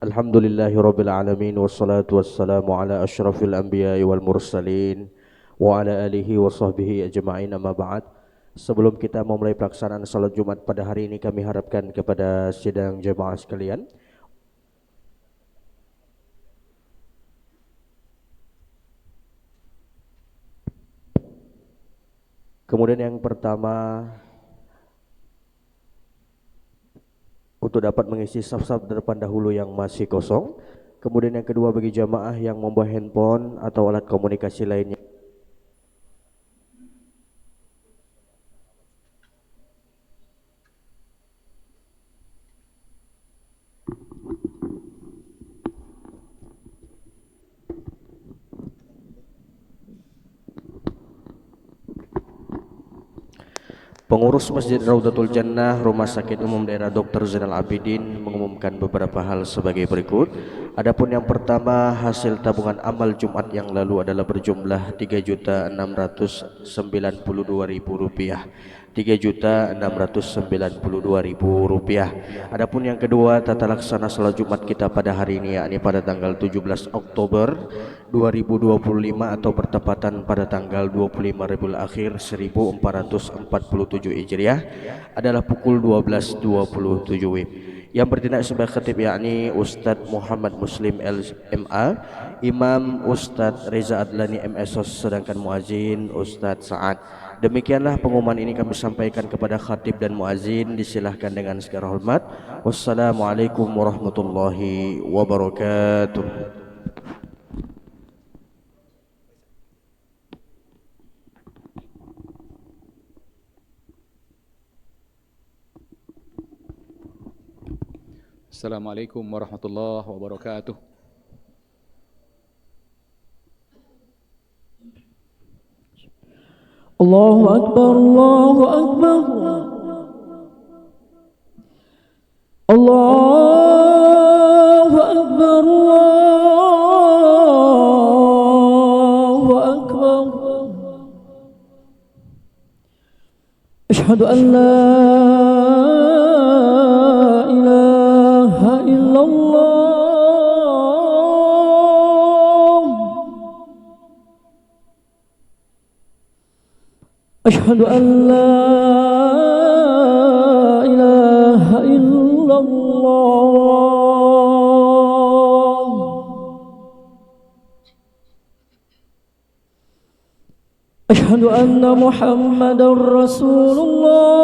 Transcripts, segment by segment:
Alhamdulillahirabbil alamin wassalatu wassalamu ala asyrafil anbiya'i wal mursalin wa ala alihi wa sahbihi ajma'in, amma ba'd. Sebelum kita memulai pelaksanaan salat Jumat pada hari ini, kami harapkan kepada sidang jemaah sekalian kemudian yang pertama untuk dapat mengisi saf-saf depan dahulu yang masih kosong. Kemudian yang kedua, bagi jamaah yang membawa handphone atau alat komunikasi lainnya, pengurus Masjid Raudatul Jannah Rumah Sakit Umum Daerah Dr. Zainal Abidin mengumumkan beberapa hal sebagai berikut. Adapun yang pertama, hasil tabungan amal Jumat yang lalu adalah berjumlah Rp3.692.000. Rp3.692.000. Adapun yang kedua, tata laksana salat Jumat kita pada hari ini, yakni pada tanggal 17 Oktober 2025 atau bertepatan pada tanggal 25 Rabiul Akhir 1447 Hijriah, adalah pukul 12.27 WIB. Yang bertindak sebagai khatib yakni Ustadz Muhammad Muslim LMA, Imam Ustadz Reza Adlani MSOS, sedangkan muazin Ustadz Sa'ad. Demikianlah pengumuman ini kami sampaikan kepada khatib dan muazin. Disilahkan dengan segala hormat. Wassalamualaikum warahmatullahi wabarakatuh. Assalamualaikum warahmatullahi wabarakatuh. Allahu Akbar, Allahu Akbar, Allahu Akbar, Allahu Akbar. Asyhadu an la ilaha illallah. Asyhadu an la ilaha illallah. Asyhadu anna Muhammadar Rasulullah.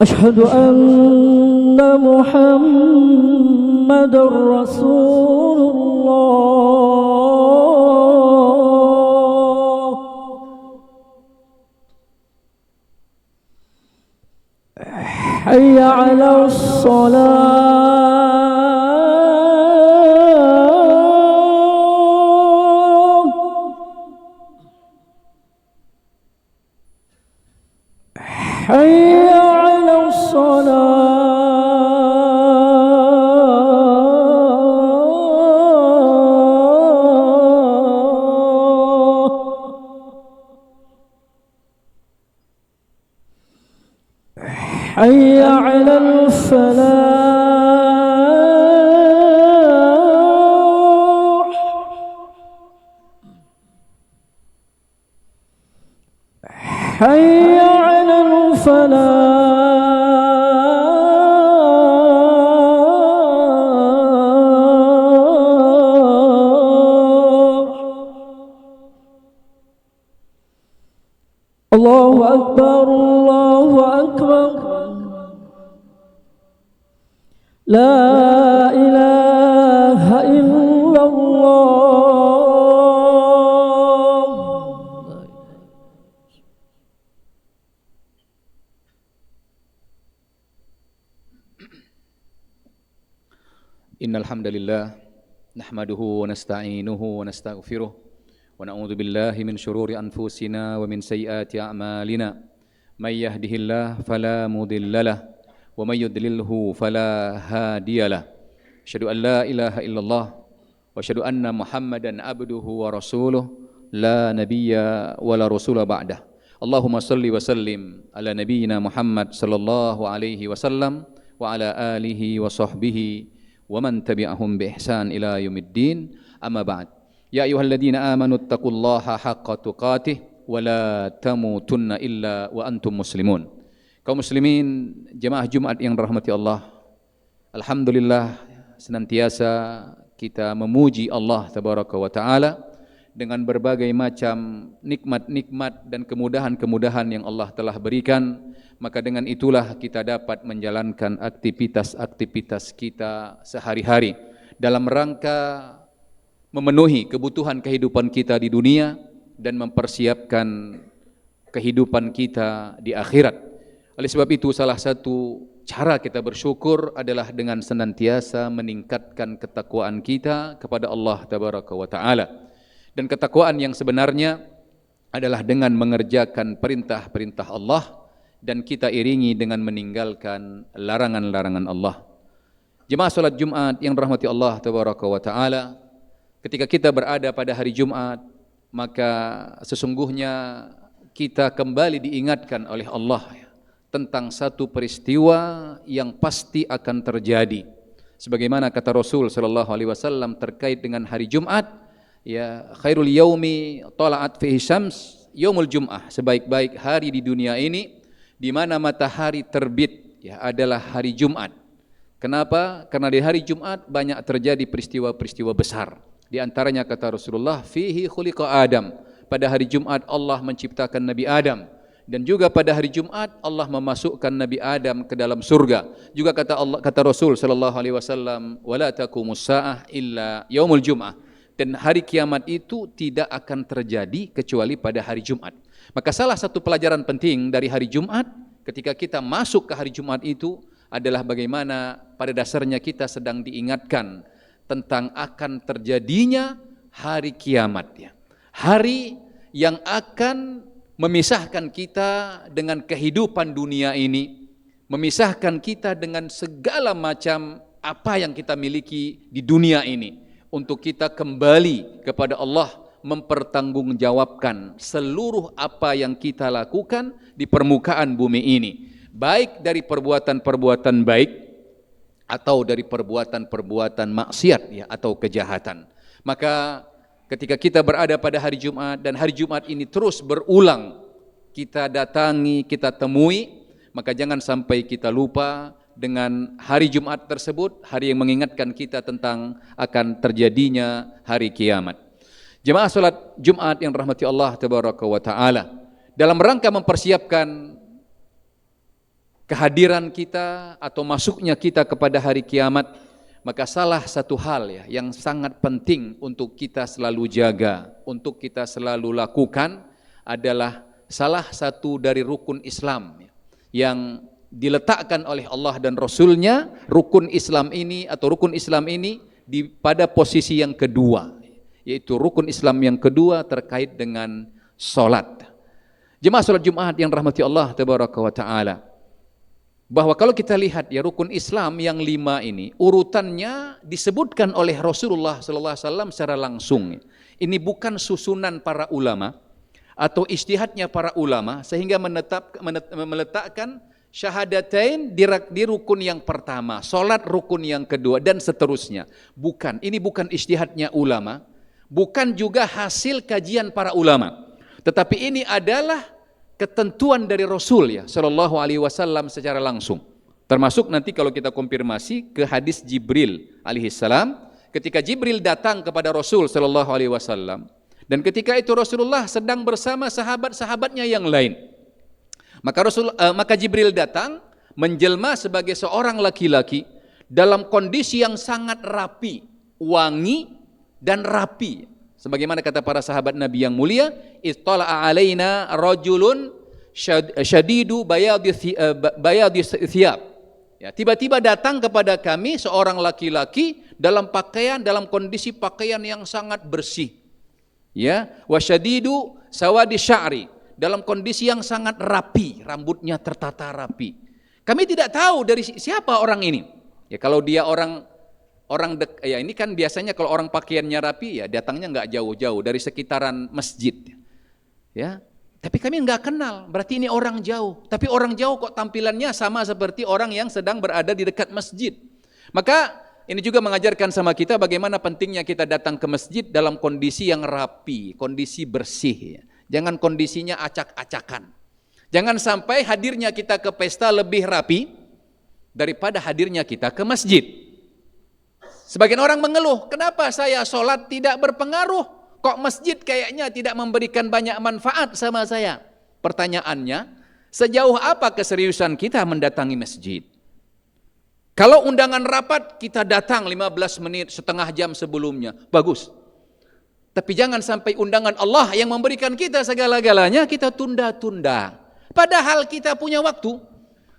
Asyhadu anna Muhammadar Rasulullah. Hayya 'alas shalah. Hayya 'alas shalah. حي على الفلاح. حي على الفلاح. الله أكبر، الله أكبر. لا إله إلا الله. Innal hamdalillah nahmaduhu wa nasta'inuhu wa nastaghfiruh wa na'udzu billahi min shururi anfusina wa min sayyiati a'malina. May yahdihillahu fala mudhillalah wa may yudlilhu fala hadiyalah. Asyhadu an la ilaha illallah wa asyhadu anna Muhammadan abduhu wa rasuluh la nabiyya wa la rasula ba'dah. Allahumma salli wa sallim ala nabiyyina Muhammad sallallahu alaihi wasallam wa ala alihi wa sahbihi wa man tabi'ahum bi ihsan ila yaumiddin. Amma ba'd. Ya ayyuhalladzina amanu taqullaha haqqa tuqatih wa la tamutunna illa wa antum muslimun. Kaum muslimin, jemaah Jumat yang dirahmati Allah, alhamdulillah senantiasa kita memuji Allah tabaraka wa taala dengan berbagai macam nikmat-nikmat dan kemudahan-kemudahan yang Allah telah berikan. Maka dengan itulah kita dapat menjalankan aktivitas-aktivitas kita sehari-hari dalam rangka memenuhi kebutuhan kehidupan kita di dunia dan mempersiapkan kehidupan kita di akhirat. Oleh sebab itu, salah satu cara kita bersyukur adalah dengan senantiasa meningkatkan ketakwaan kita kepada Allah tabaraka wa taala. Dan ketakwaan yang sebenarnya adalah dengan mengerjakan perintah-perintah Allah dan kita iringi dengan meninggalkan larangan-larangan Allah. Jemaah salat Jumat yang dirahmati Allah tabaraka wa taala, ketika kita berada pada hari Jumat, maka sesungguhnya kita kembali diingatkan oleh Allah tentang satu peristiwa yang pasti akan terjadi. Sebagaimana kata Rasul sallallahu alaihi wasallam terkait dengan hari Jumat, ya khairul yaumi tala'at fihi syams yaumul jum'ah, sebaik-baik hari di dunia ini di mana matahari terbit ya adalah hari Jumat. Kenapa? Karena di hari Jumat banyak terjadi peristiwa-peristiwa besar. Di antaranya kata Rasulullah, fihi khuliqa Adam. Pada hari Jumat Allah menciptakan Nabi Adam. Dan juga pada hari Jumat Allah memasukkan Nabi Adam ke dalam surga. Juga kata Rasul sallallahu alaihi wasallam, wala taqumus saah illa yaumul jum'ah. Dan hari kiamat itu tidak akan terjadi kecuali pada hari Jumat. Maka salah satu pelajaran penting dari hari Jumat ketika kita masuk ke hari Jumat itu adalah bagaimana pada dasarnya kita sedang diingatkan tentang akan terjadinya hari kiamat ya. Hari yang akan memisahkan kita dengan kehidupan dunia ini, memisahkan kita dengan segala macam apa yang kita miliki di dunia ini, untuk kita kembali kepada Allah, mempertanggungjawabkan seluruh apa yang kita lakukan di permukaan bumi ini, baik dari perbuatan-perbuatan baik atau dari perbuatan-perbuatan maksiat ya, atau kejahatan. Maka ketika kita berada pada hari Jumat dan hari Jumat ini terus berulang, kita datangi, kita temui, maka jangan sampai kita lupa dengan hari Jumat tersebut, hari yang mengingatkan kita tentang akan terjadinya hari kiamat. Jemaah salat Jumat yang dirahmati Allah tabaraka wa taala, dalam rangka mempersiapkan kehadiran kita atau masuknya kita kepada hari kiamat, maka salah satu hal ya yang sangat penting untuk kita selalu jaga, untuk kita selalu lakukan adalah salah satu dari rukun Islam yang diletakkan oleh Allah dan Rasulnya. Rukun Islam ini pada posisi yang kedua, yaitu rukun Islam yang kedua terkait dengan salat. Jemaah salat Jumat yang rahmati Allah tabaraka wa taala, bahwa kalau kita lihat ya rukun Islam yang 5 ini urutannya disebutkan oleh Rasulullah sallallahu alaihi wasallam secara langsung. Ini bukan susunan para ulama atau ijtihadnya para ulama sehingga meletakkan syahadatain di rukun yang pertama, salat rukun yang kedua dan seterusnya. Bukan, ini bukan ijtihadnya ulama, bukan juga hasil kajian para ulama. Tetapi ini adalah ketentuan dari Rasul ya sallallahu alaihi wasallam secara langsung. Termasuk nanti kalau kita konfirmasi ke hadis Jibril alaihi salam, ketika Jibril datang kepada Rasul sallallahu alaihi wasallam dan ketika itu Rasulullah sedang bersama sahabat-sahabatnya yang lain. Maka Jibril datang menjelma sebagai seorang laki-laki dalam kondisi yang sangat rapi, wangi dan rapi. Sebagaimana kata para sahabat Nabi yang mulia, ittala'a alaina rajulun syadidu bayadi thiyab. Ya, tiba-tiba datang kepada kami seorang laki-laki dalam kondisi pakaian yang sangat bersih. Ya, wa syadidu sawadi sya'ri, dalam kondisi yang sangat rapi, rambutnya tertata rapi. Kami tidak tahu dari siapa orang ini. Ya, kalau dia ya ini kan biasanya kalau orang pakaiannya rapi ya datangnya nggak jauh-jauh dari sekitaran masjid. Ya, Tapi kami nggak kenal, berarti ini orang jauh. Tapi orang jauh kok tampilannya sama seperti orang yang sedang berada di dekat masjid. Maka ini juga mengajarkan sama kita bagaimana pentingnya kita datang ke masjid dalam kondisi yang rapi, kondisi bersih. Jangan kondisinya acak-acakan. Jangan sampai hadirnya kita ke pesta lebih rapi daripada hadirnya kita ke masjid. Sebagian orang mengeluh, kenapa saya sholat tidak berpengaruh? Kok masjid kayaknya tidak memberikan banyak manfaat sama saya? Pertanyaannya, sejauh apa keseriusan kita mendatangi masjid? Kalau undangan rapat, kita datang 15 menit, setengah jam sebelumnya. Bagus. Tapi jangan sampai undangan Allah yang memberikan kita segala-galanya, kita tunda-tunda. Padahal kita punya waktu.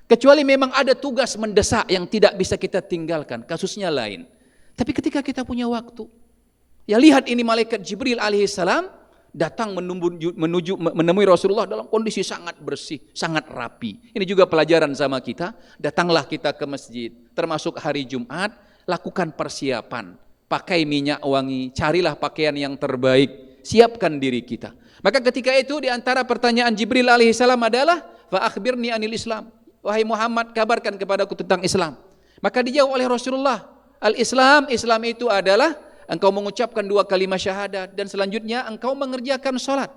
Kecuali memang ada tugas mendesak yang tidak bisa kita tinggalkan. Kasusnya lain. Tapi ketika kita punya waktu, ya lihat ini malaikat Jibril alaihissalam datang menemui Rasulullah dalam kondisi sangat bersih, sangat rapi. Ini juga pelajaran sama kita. Datanglah kita ke masjid, termasuk hari Jumat, lakukan persiapan. Pakai minyak wangi, carilah pakaian yang terbaik, siapkan diri kita. Maka ketika itu di antara pertanyaan Jibril alaihissalam adalah, fa akhbirni anil Islam. Wahai Muhammad, kabarkan kepadaku tentang Islam. Maka dijawab oleh Rasulullah, Al-Islam, Islam itu adalah engkau mengucapkan 2 kalimat syahadat dan selanjutnya engkau mengerjakan sholat.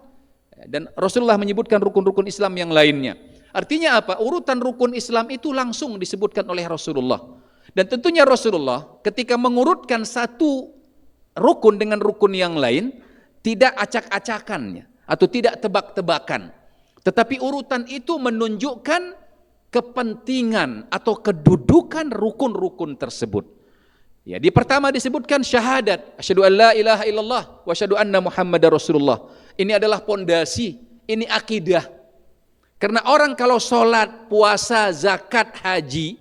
Dan Rasulullah menyebutkan rukun-rukun Islam yang lainnya. Artinya apa? Urutan rukun Islam itu langsung disebutkan oleh Rasulullah. Dan tentunya Rasulullah ketika mengurutkan satu rukun dengan rukun yang lain, tidak acak-acakannya atau tidak tebak-tebakan. Tetapi urutan itu menunjukkan kepentingan atau kedudukan rukun-rukun tersebut. Ya, di pertama disebutkan syahadat, asyhadu an la ilaha illallah wa asyhadu anna Muhammadar Rasulullah. Ini adalah pondasi, ini akidah. Karena orang kalau sholat, puasa, zakat, haji,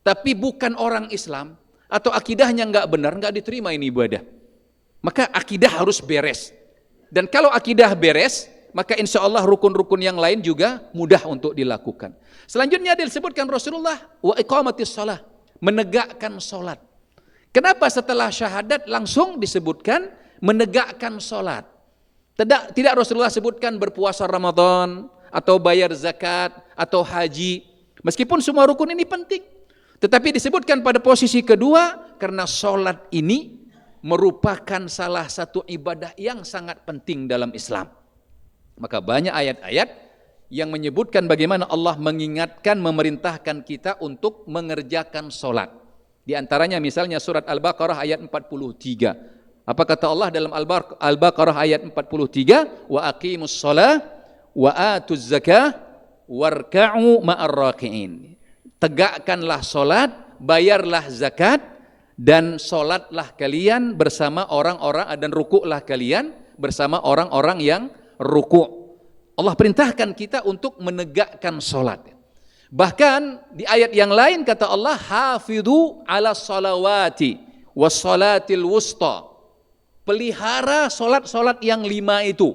tapi bukan orang Islam atau akidahnya enggak benar, enggak diterima ini ibadah. Maka akidah harus beres. Dan kalau akidah beres, maka insya Allah rukun-rukun yang lain juga mudah untuk dilakukan. Selanjutnya disebutkan Rasulullah wa iqamatis shalah, menegakkan sholat. Kenapa setelah syahadat langsung disebutkan menegakkan sholat? Tidak Rasulullah sebutkan berpuasa Ramadan atau bayar zakat atau haji. Meskipun semua rukun ini penting. Tetapi disebutkan pada posisi kedua karena sholat ini merupakan salah satu ibadah yang sangat penting dalam Islam. Maka banyak ayat-ayat yang menyebutkan bagaimana Allah mengingatkan, memerintahkan kita untuk mengerjakan sholat. Di antaranya misalnya surat Al-Baqarah ayat 43. Apa kata Allah dalam Al-Baqarah ayat 43? Wa aqimus shalah wa atuz zakah warka'u ma'ar raki'in. Tegakkanlah salat, bayarlah zakat dan salatlah kalian bersama orang-orang dan rukuklah kalian bersama orang-orang yang rukuk. Allah perintahkan kita untuk menegakkan salat. Bahkan di ayat yang lain kata Allah, hafidhu ala salawati was salatil wusta. Pelihara solat-solat yang 5 itu.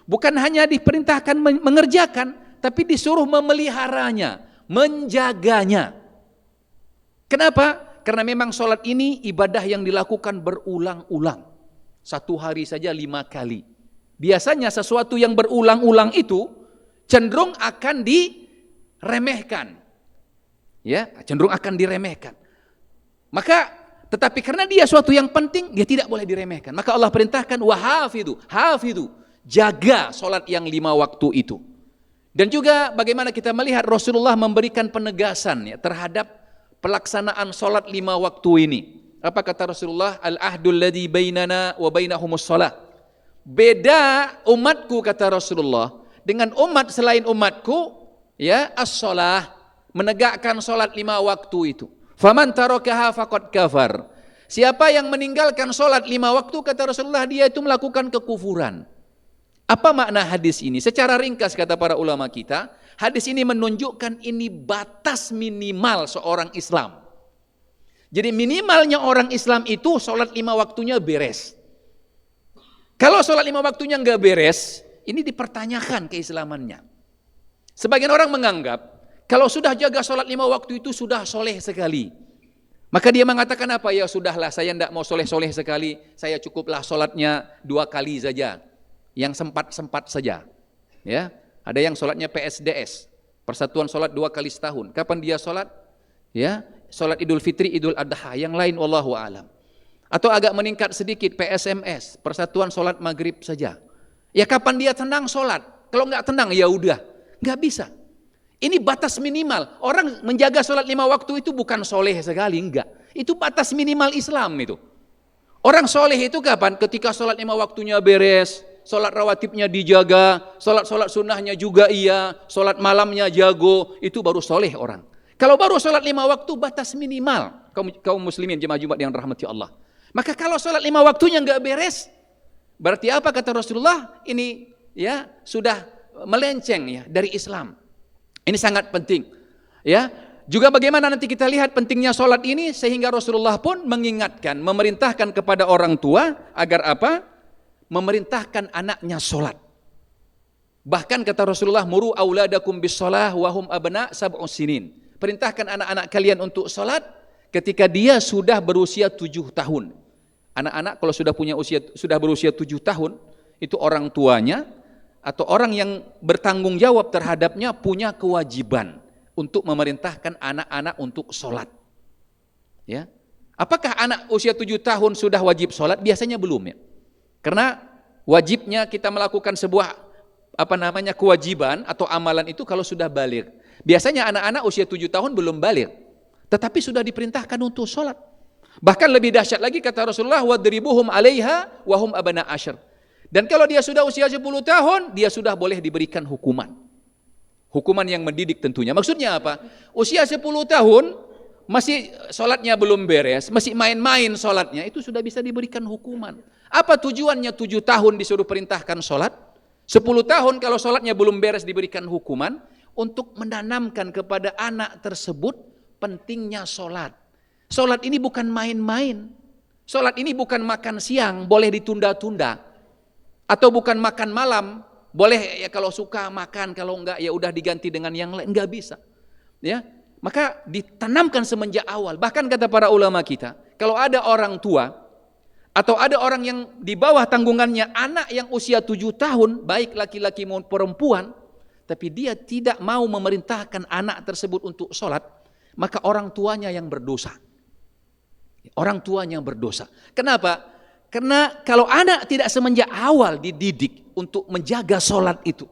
Bukan hanya diperintahkan mengerjakan, tapi disuruh memeliharanya, menjaganya. Kenapa? Karena memang solat ini ibadah yang dilakukan berulang-ulang. 1 hari saja 5 kali. Biasanya sesuatu yang berulang-ulang itu cenderung akan diremehkan. Ya, cenderung akan diremehkan. Maka tetapi karena dia suatu yang penting, dia tidak boleh diremehkan. Maka Allah perintahkan hafidhu, jaga salat yang 5 waktu itu. Dan juga bagaimana kita melihat Rasulullah memberikan penegasan ya, terhadap pelaksanaan salat 5 waktu ini. Apa kata Rasulullah? Al-ahdul ladzi bainana wa bainahumus shalah. Beda umatku kata Rasulullah dengan umat selain umatku ya as-shalah, menegakkan salat 5 waktu itu. Faman tarakaha faqad kafar. Siapa yang meninggalkan salat 5 waktu kata Rasulullah dia itu melakukan kekufuran. Apa makna hadis ini? Secara ringkas kata para ulama kita, hadis ini menunjukkan ini batas minimal seorang Islam. Jadi minimalnya orang Islam itu salat 5 waktunya beres. Kalau salat 5 waktunya enggak beres, ini dipertanyakan keislamannya. Sebagian orang menganggap kalau sudah jaga sholat 5 waktu itu sudah soleh sekali. Maka dia mengatakan apa? Ya sudahlah, saya tidak mau soleh-soleh sekali. Saya cukuplah sholatnya 2 kali saja. Yang sempat-sempat saja. Ya. Ada yang sholatnya PSDS, Persatuan Sholat 2 kali setahun. Kapan dia sholat? Ya, sholat Idul Fitri, Idul Adha. Yang lain wallahu a'lam. Atau agak meningkat sedikit PSMS, Persatuan Sholat Maghrib saja. Ya kapan dia tenang sholat? Kalau nggak tenang ya udah, nggak bisa. Ini batas minimal. Orang menjaga sholat 5 waktu itu bukan soleh sekali, enggak. Itu batas minimal Islam itu. Orang soleh itu kapan? Ketika sholat 5 waktunya beres, sholat rawatibnya dijaga, sholat sunnahnya juga iya, sholat malamnya jago, itu baru soleh orang. Kalau baru sholat 5 waktu, batas minimal. Kaum muslimin jemaah Jumat yang rahmati Allah. Maka kalau sholat 5 waktunya enggak beres, berarti apa kata Rasulullah? Ini ya sudah melenceng ya dari Islam. Ini sangat penting. Ya, juga bagaimana nanti kita lihat pentingnya sholat ini sehingga Rasulullah pun mengingatkan, memerintahkan kepada orang tua agar apa? Memerintahkan anaknya sholat. Bahkan kata Rasulullah, muru auladakum bis sholah wahum abna sab'us sinin. Perintahkan anak-anak kalian untuk sholat ketika dia sudah berusia 7 tahun. Anak-anak kalau sudah berusia 7 tahun, itu orang tuanya atau orang yang bertanggung jawab terhadapnya punya kewajiban untuk memerintahkan anak-anak untuk sholat. Ya, apakah anak usia 7 tahun sudah wajib sholat? Biasanya belum ya. Karena wajibnya kita melakukan sebuah kewajiban atau amalan itu kalau sudah baligh. Biasanya anak-anak usia 7 tahun belum baligh, tetapi sudah diperintahkan untuk sholat. Bahkan lebih dahsyat lagi kata Rasulullah, wadribuhum 'alaiha wa hum abna asyr. Dan kalau dia sudah usia 10 tahun, dia sudah boleh diberikan hukuman. Hukuman yang mendidik tentunya. Maksudnya apa? Usia 10 tahun, masih sholatnya belum beres, masih main-main sholatnya, itu sudah bisa diberikan hukuman. Apa tujuannya 7 tahun disuruh perintahkan sholat? 10 tahun kalau sholatnya belum beres diberikan hukuman, untuk menanamkan kepada anak tersebut pentingnya sholat. Sholat ini bukan main-main. Sholat ini bukan makan siang, boleh ditunda-tunda. Atau bukan makan malam, boleh ya kalau suka makan, kalau enggak ya udah diganti dengan yang lain, enggak bisa. Ya, maka ditanamkan semenjak awal. Bahkan kata para ulama kita, kalau ada orang tua atau ada orang yang di bawah tanggungannya anak yang usia 7 tahun, baik laki-laki maupun perempuan, tapi dia tidak mau memerintahkan anak tersebut untuk sholat, maka orang tuanya yang berdosa. Orang tuanya yang berdosa. Kenapa? Karena kalau anak tidak semenjak awal dididik untuk menjaga sholat itu,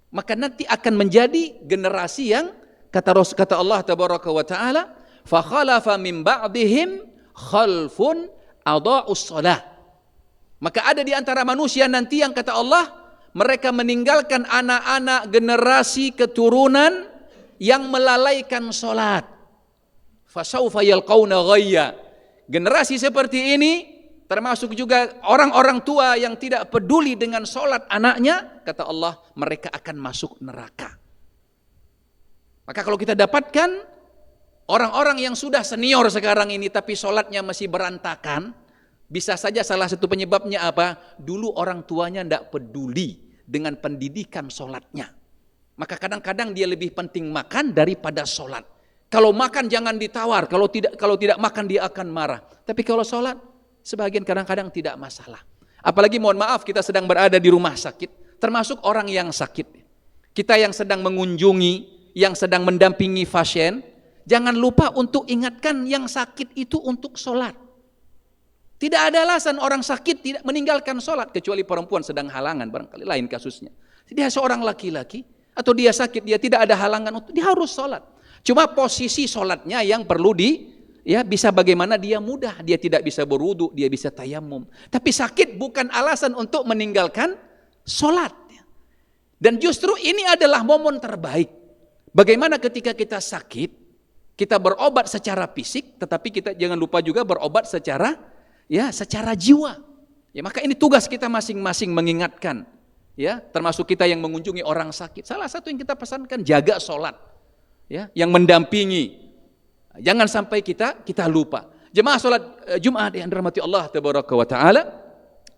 maka nanti akan menjadi generasi yang kata Allah tabaraka wa ta'ala, fa khalafa min ba'dihim khalfun adha'us shalah. Maka ada di antara manusia nanti yang kata Allah, mereka meninggalkan anak-anak generasi keturunan yang melalaikan sholat. Fasawfa yalqawna ghayya. Generasi seperti ini termasuk juga orang-orang tua yang tidak peduli dengan sholat anaknya, kata Allah, mereka akan masuk neraka. Maka kalau kita dapatkan orang-orang yang sudah senior sekarang ini tapi sholatnya masih berantakan, bisa saja salah satu penyebabnya apa? Dulu orang tuanya tidak peduli dengan pendidikan sholatnya. Maka kadang-kadang dia lebih penting makan daripada sholat. Kalau makan jangan ditawar, kalau tidak makan dia akan marah. Tapi kalau sholat, sebagian kadang-kadang tidak masalah. Apalagi mohon maaf kita sedang berada di rumah sakit, termasuk orang yang sakit. Kita yang sedang mengunjungi, yang sedang mendampingi pasien, jangan lupa untuk ingatkan yang sakit itu untuk sholat. Tidak ada alasan orang sakit tidak meninggalkan sholat, kecuali perempuan sedang halangan, barangkali lain kasusnya. Dia seorang laki-laki, atau dia sakit, dia tidak ada halangan, dia harus sholat. Cuma posisi sholatnya yang perlu bisa bagaimana dia mudah, dia tidak bisa berwudu, dia bisa tayamum. Tapi sakit bukan alasan untuk meninggalkan sholat. Dan justru ini adalah momen terbaik. Bagaimana ketika kita sakit, kita berobat secara fisik, tetapi kita jangan lupa juga berobat secara jiwa. Ya, maka ini tugas kita masing-masing mengingatkan, ya, termasuk kita yang mengunjungi orang sakit. Salah satu yang kita pesankan, jaga sholat, ya, yang mendampingi. Jangan sampai kita lupa. Jemaah sholat Jumat yang dirahmati Allah tabaraka wa ta'ala,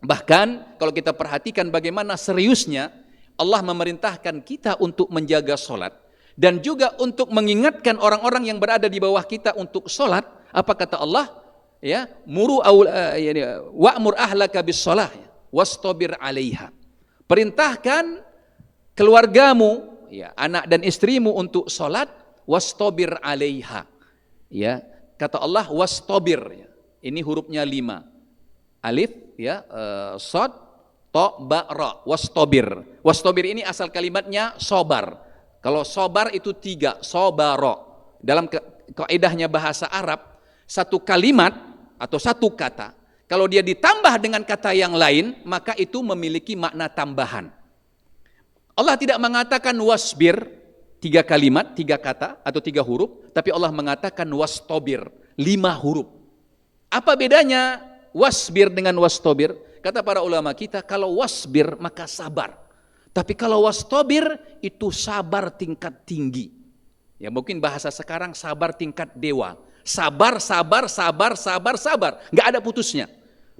bahkan kalau kita perhatikan bagaimana seriusnya Allah memerintahkan kita untuk menjaga sholat, dan juga untuk mengingatkan orang-orang yang berada di bawah kita untuk sholat. Apa kata Allah? Ya, wa'mur ahlaka bis sholah wastabir 'alaiha. Perintahkan keluargamu, ya, anak dan istrimu untuk sholat, wastobir alaiha. Ya, kata Allah wastobir. Ya. Ini hurufnya 5. Alif, ya, sod, to, ba, ra. Wastobir. Wastobir ini asal kalimatnya sobar. Kalau sobar itu 3, sobaro. Dalam kaidahnya bahasa Arab, satu kalimat atau satu kata, kalau dia ditambah dengan kata yang lain, maka itu memiliki makna tambahan. Allah tidak mengatakan wasbir, 3 kalimat, 3 kata atau 3 huruf, tapi Allah mengatakan wastobir, 5 huruf. Apa bedanya wasbir dengan wastobir? Kata para ulama kita, kalau wasbir maka sabar. Tapi kalau wastobir itu sabar tingkat tinggi. Ya mungkin bahasa sekarang sabar tingkat dewa. Sabar, sabar, sabar, sabar, sabar. Nggak ada putusnya.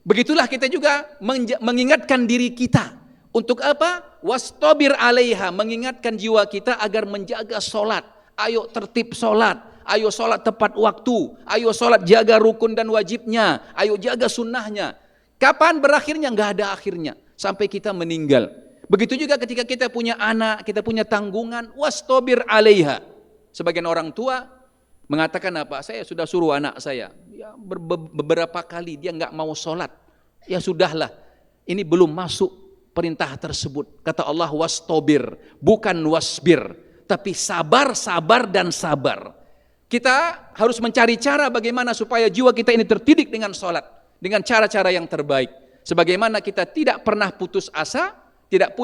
Begitulah kita juga mengingatkan diri kita. Untuk apa? Wastobir alaiha. Mengingatkan jiwa kita agar menjaga sholat. Ayo tertib sholat. Ayo sholat tepat waktu. Ayo sholat jaga rukun dan wajibnya. Ayo jaga sunnahnya. Kapan berakhirnya? Nggak ada akhirnya. Sampai kita meninggal. Begitu juga ketika kita punya anak, kita punya tanggungan. Wastobir alaiha. Sebagian orang tua mengatakan apa? Saya sudah suruh anak saya, ya, beberapa kali dia nggak mau sholat. Ya sudahlah, ini belum masuk perintah tersebut. Kata Allah wastobir, bukan wasbir, tapi sabar, sabar dan sabar. Kita harus mencari cara bagaimana supaya jiwa kita ini terdidik dengan sholat, dengan cara-cara yang terbaik. Sebagaimana kita tidak pernah putus asa, tidak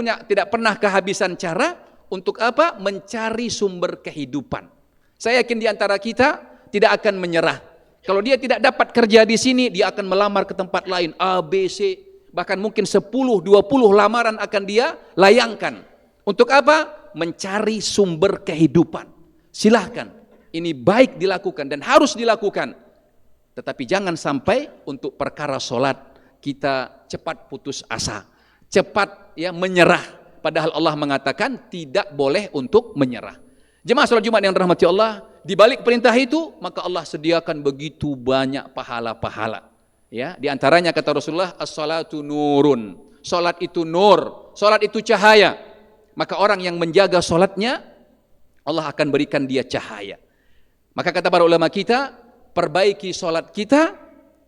pernah kehabisan cara. Untuk apa? Mencari sumber kehidupan. Saya yakin di antara kita tidak akan menyerah. Kalau dia tidak dapat kerja di sini, dia akan melamar ke tempat lain. A, B, C, bahkan mungkin 10, 20 lamaran akan dia layangkan. Untuk apa? Mencari sumber kehidupan. Silahkan. Ini baik dilakukan dan harus dilakukan. Tetapi jangan sampai untuk perkara sholat kita cepat putus asa. Cepat ya menyerah. Padahal Allah mengatakan tidak boleh untuk menyerah. Jemaah salat Jumat yang dirahmati Allah, di balik perintah itu maka Allah sediakan begitu banyak pahala-pahala. Ya, di antaranya kata Rasulullah, as-salatu nurun. Salat itu nur, salat itu cahaya. Maka orang yang menjaga salatnya, Allah akan berikan dia cahaya. Maka kata para ulama kita, perbaiki salat kita,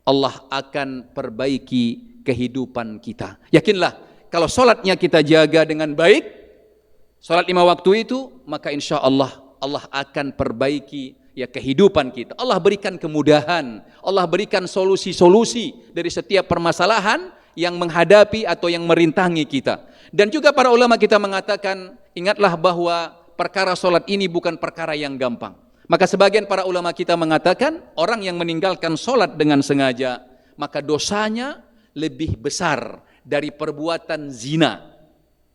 Allah akan perbaiki kehidupan kita. Yakinlah, kalau sholatnya kita jaga dengan baik, sholat 5 waktu itu, maka insya Allah Allah akan perbaiki ya kehidupan kita. Allah berikan kemudahan, Allah berikan solusi-solusi dari setiap permasalahan yang menghadapi atau yang merintangi kita. Dan juga para ulama kita mengatakan, ingatlah bahwa perkara sholat ini bukan perkara yang gampang. Maka sebagian para ulama kita mengatakan, orang yang meninggalkan sholat dengan sengaja, maka dosanya lebih besar dari perbuatan zina.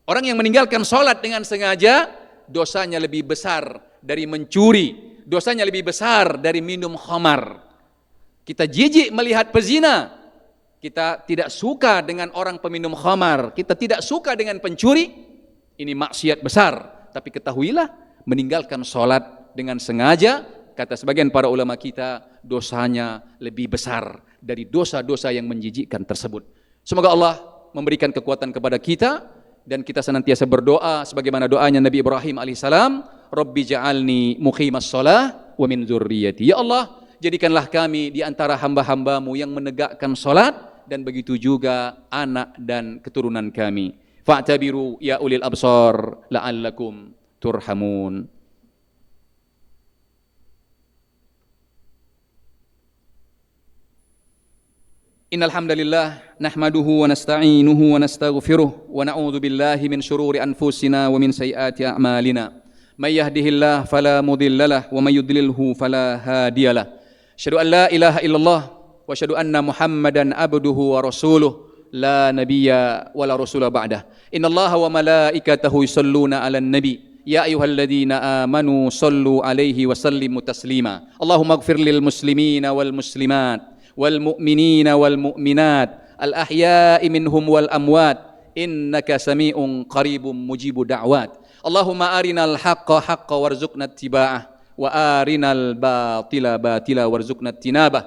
Orang yang meninggalkan sholat dengan sengaja, dosanya lebih besar dari mencuri, dosanya lebih besar dari minum khamar. Kita jijik melihat pezina, kita tidak suka dengan orang peminum khamar, kita tidak suka dengan pencuri, ini maksiat besar. Tapi ketahuilah, meninggalkan sholat dengan sengaja, kata sebagian para ulama kita, dosanya lebih besar dari dosa-dosa yang menjijikkan tersebut. Semoga Allah memberikan kekuatan kepada kita dan kita senantiasa berdoa sebagaimana doanya Nabi Ibrahim alaihissalam, Rabbi ja'alni muqimas shalah wa min dzurriyyati. Ya Allah, jadikanlah kami di antara hamba-hambamu yang menegakkan salat dan begitu juga anak dan keturunan kami. Fa'tabiru ya ulil absar la'allakum turhamun. Innal hamdalillah nahmaduhu wa nasta'inuhu wa nastaghfiruh wa na'udzu billahi min shururi anfusina wa min sayyiati a'malina. May yahdihillahu fala mudhillalah wa may yudlilhu fala hadiyalah. Asyhadu an la ilaha illallah wa asyhadu anna Muhammadan abduhu wa rasuluh la nabiyya wa la rasula ba'dah. Innallaha wa malaikatahu yusholluna 'alan nabi. Ya ayyuhalladzina amanu shallu 'alaihi wa sallimu taslima. Allahumma ighfir lil muslimina wal muslimat والمؤمنين والمؤمنات الأحياء منهم والأموات إنك سميع قريب مجيب دعوات اللهم أرنا الحق حقا وارزقنا اتباعه وأرنا الباطل باطلا وارزقنا اجتنابه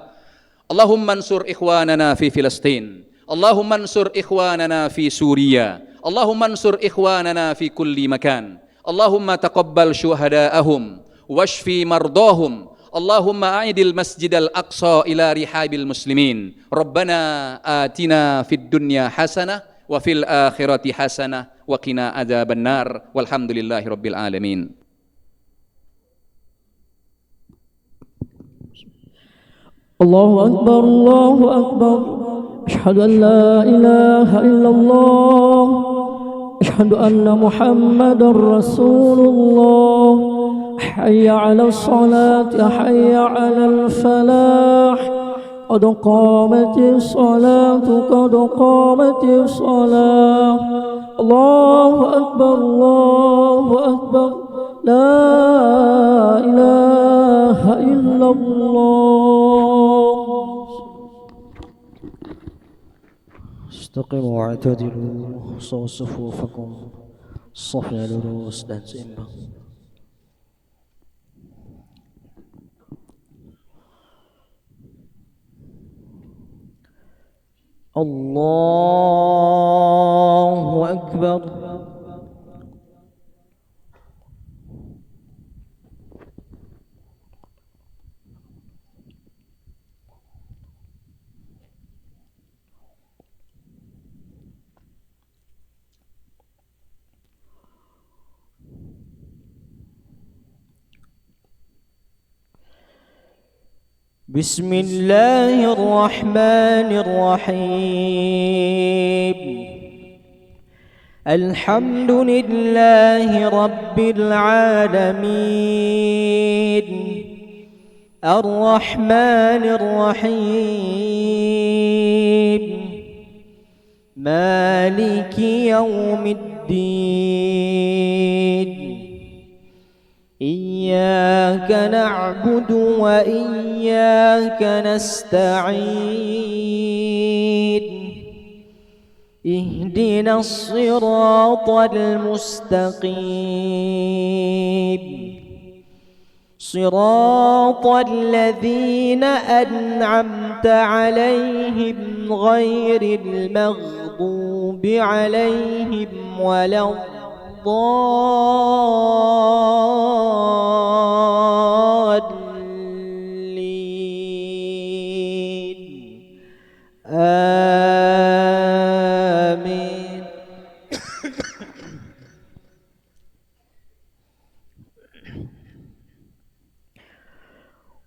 اللهم انصر إخواننا في فلسطين اللهم انصر إخواننا في سوريا Allahumma ansur ikhwanana fi kulli makan. Allahumma taqabbal syuhada'ahum washfi mardahum. Allahumma a'idil masjidal aqsa ila rihabil muslimin. Rabbana atina fid dunya hasanah wa fil akhirati hasanah wa qina adzabannar. Walhamdulillahi rabbil alamin. Allahu Akbar, Allahu Akbar. Asyhadu an la ilaha illallah. Asyhadu anna Muhammadar Rasulullah. Hayya 'alas salati, hayya 'alal falah. Qad qamatis salatu, qad qamatis salah. Allahu Akbar, Allahu Akbar. La ilaha illallah. Istaqimu wa'tadilu, sawu sufufakum, safnya lurus dan seimbang. Allahu Akbar. بسم الله الرحمن الرحيم. الحمد لله رب العالمين. الرحمن الرحيم. مالك يوم الدين. إياك نعبد وإياك نستعين. اهدنا الصراط المستقيم. صراط الذين أنعمت عليهم غير المغضوب عليهم ولا الضالين. آمين.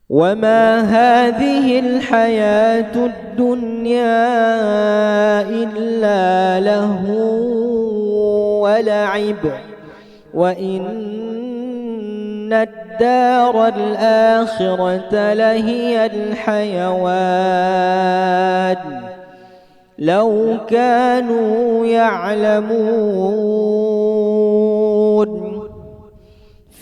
وما هذه الحياة الدنيا إلا لهو ولعب وإن الدار الآخرة لهي الحيوان لو كانوا يعلمون.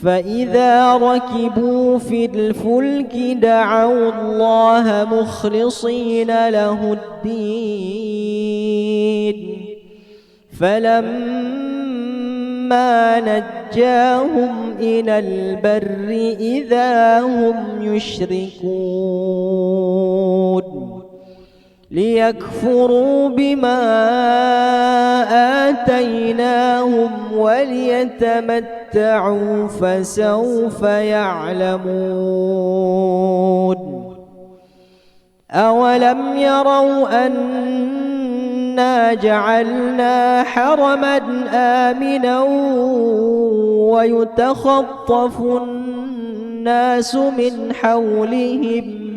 فإذا ركبوا في الفلك دعوا الله مخلصين له الدين فلما نجاهم إلى البر إذا هم يشركون. ليكفروا بما آتيناهم وليتمتعوا فسوف يعلمون. أولم يروا أنا جعلنا حرما آمنا ويتخطف الناس من حولهم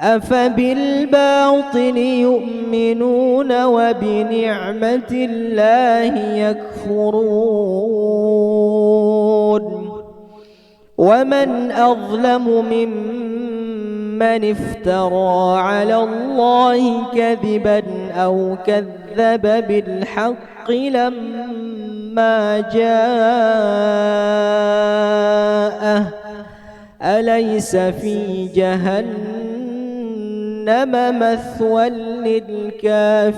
أفبالباطل يؤمنون وبنعمة الله يكفرون. ومن أظلم ممن افترى على الله كذبا أو كذب بالحق لما جاءه أليس في جهنم مثوى للكافرين.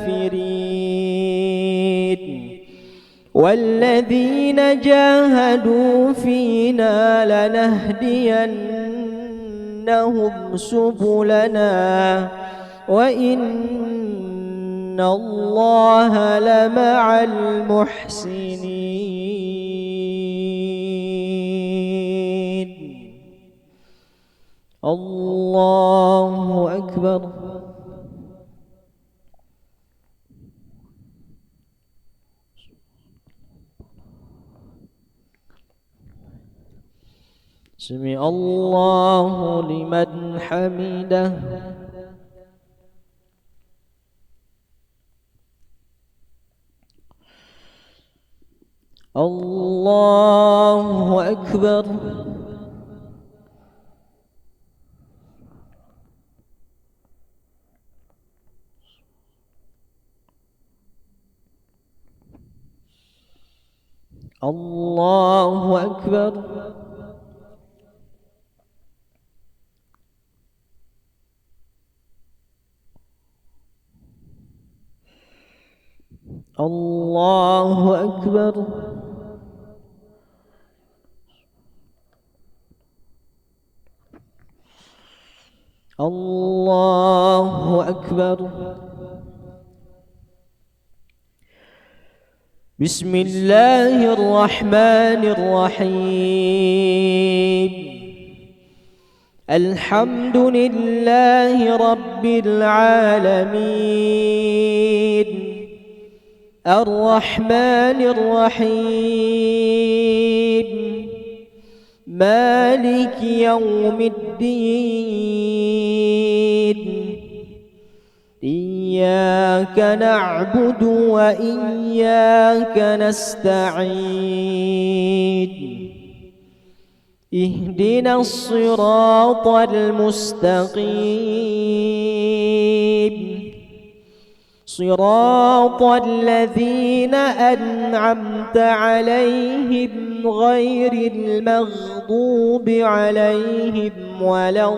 والذين جاهدوا فينا لنهدينهم سبلنا وإن الله لمع المحسنين. الله أكبر. سمع الله لمن حمده. الله أكبر. الله أكبر. الله أكبر. الله أكبر. بسم الله الرحمن الرحيم. الحمد لله رب العالمين الرحمن الرحيم مالك يوم الدين. إياك نعبد وإياك نستعين. اهدنا الصراط المستقيم صراط الذين أنعمت عليهم غير المغضوب عليهم ولا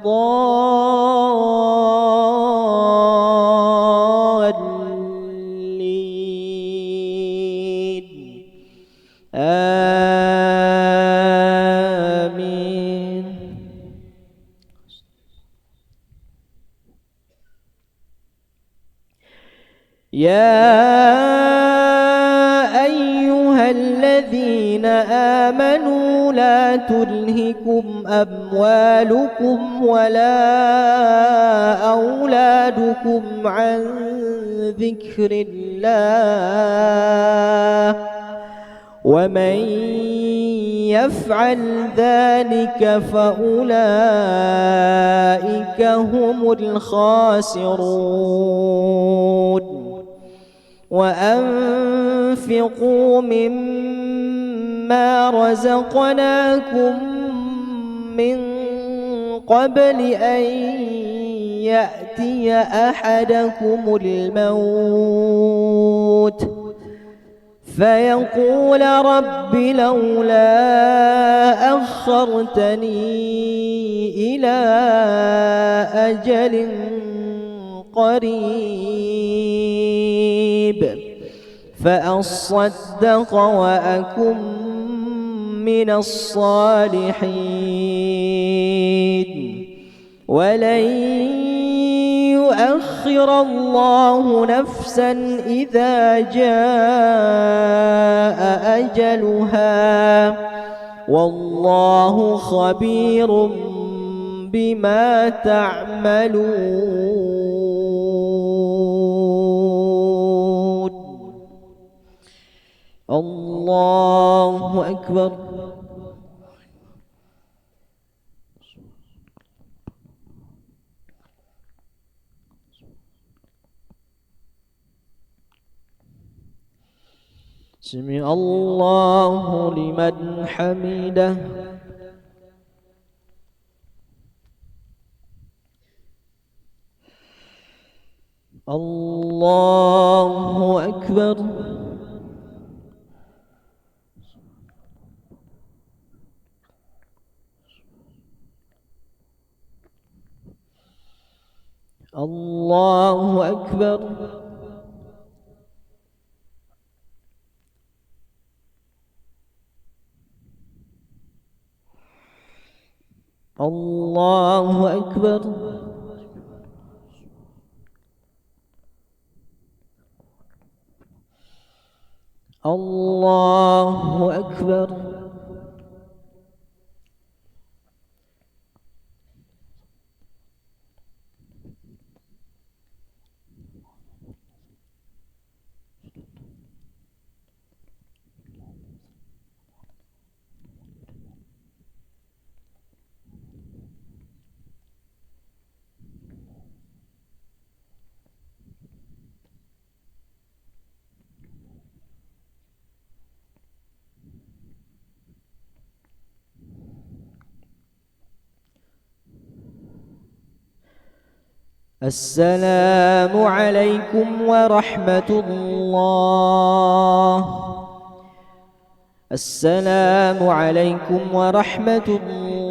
الضالين. آمين. يا أيها الذين آمنوا لا تلهكم أموالكم ولا أولادكم عن ذكر الله ومن يفعل ذلك فأولئك هم الخاسرون. وأنفقوا مما رزقناكم من قبل أن يأتي أحدكم الموت فيقول رب لولا أخرتني إلى أجل قريب فأصدق وأكن من الصالحين ولن يؤخر الله نفسا إذا جاء أجلها والله خبير بما تعملون. الله أكبر. سمع الله لمن حمده. الله أكبر. الله أكبر. الله أكبر. السلام عليكم ورحمة الله. السلام عليكم ورحمة الله.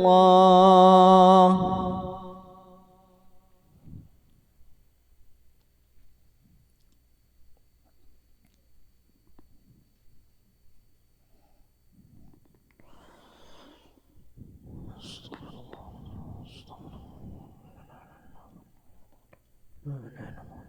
لا إله إلا الله.